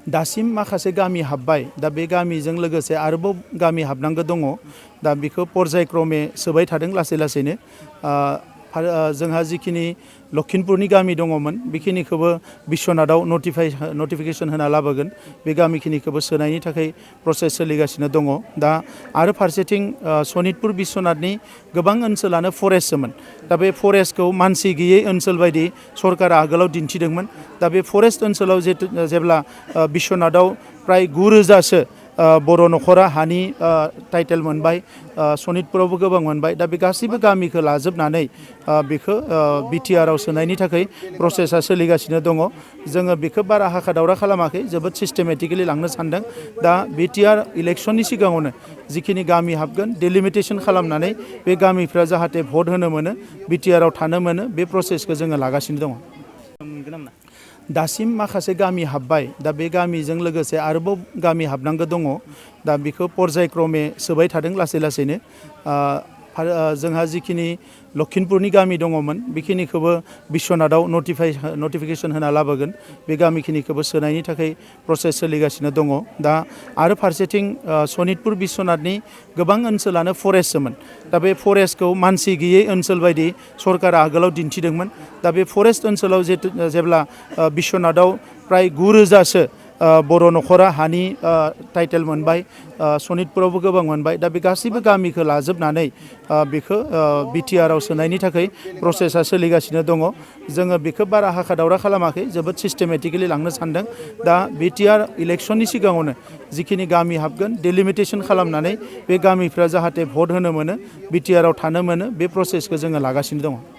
दासिम माखासे गामि हाबबाय दा बे गामिजों लोगोसे आरोबाव गामि हाबनांगौ दङ दा बेखौ पर्यायक्रमे सोबाय थादों लासै लासैनो जोंहा जिखिनि लखिमपुरनि गामि दङमोन बेखिनिखौबो बिश्वनाथाव नटिफिकेशन होना लाबोगोन बे गामिखिनिखौबो सोनायनि थाखाय प्रसेस सोलिगासिनो दङ दा आरो फारसेथिं सनितपुर बिश्वनाथनि गोबां ओनसोलानो फरेस्टसोमोन दा बे फरेस्टखौ मानसि गैयै ओनसोल बायदि सरकारा आगोलाव दिन्थिदोंमोन दा बे फरेस्ट ओनसोलाव जेब्ला बिश्वनाथाव प्राय 9,000सो बर' नखरा हानि टाइटेल मोनबाय सनितपुरावबो गोबां मोनबाय दा बे गासैबो गामिखौ लाजोबनानै बेखौ बिटिआरआव सोनायनि थाखाय प्रसेसा सोलिगासिनो दङ जोङो बेखौ बारा हाखा दावरा खालामाखै जोबोद सिस्टेमेटिकेलि लांनो सानदों दा बिटिआर इलेक्शननि सिगाङावनो जिखिनि गामि हाबगोन डिलिमिटेशन खालामनानै बे गामिफ्रा जाहाथे भट होनो मोनो बिटिआरआव थानो मोनो बे प्रसेसखौ जोङो लागासिनो दङ दासिम माखासे गामि हाबबाय दा बे गामिजों लोगोसे आरोबाव गामि हाबनांगौ दङ दा बेखौ पर्यायक्रमे सोबाय थादों लासै लासैनो जोंहा जिखिनि लखिमपुरनि गामि दङमोन बेखिनिखौबो बिश्वनाथाव नटिफिकेशन होना लाबोगोन बे गामिखिनिखौबो सोनायनि थाखाय प्रसेस सोलिगासिनो दङ दा आरो फारसेथिं सनितपुर बिश्वनाथनि गोबां ओनसोलानो फरेस्टसोमोन दा बे फरेस्टखौ मानसि गैयै ओनसोल बायदि सरकारा आगोलाव दिन्थिदोंमोन दा बे फरेस्ट ओनसोलाव जेब्ला बिश्वनाथाव प्राय 9,000सो बर' नखरा हानि टाइटेल मोनबाय सनितपुरावबो गोबां मोनबाय दा बे गासैबो गामिखौ लाजोबनानै बेखौ बिटिआरआव सोनायनि थाखाय प्रसेसा सोलिगासिनो दङ जोङो बेखौ बारा हाखा दावरा खालामाखै जोबोद सिस्टेमेटिकेलि लांनो सानदों दा बिटिआर इलेक्शननि सिगाङावनो जिखिनि गामि हाबगोन डिलिमिटेशन खालामनानै बे गामिफ्रा जाहाथे भट होनो मोनो बिटिआरआव थानो मोनो बे प्रसेसखौ जोङो लागासिनो दङ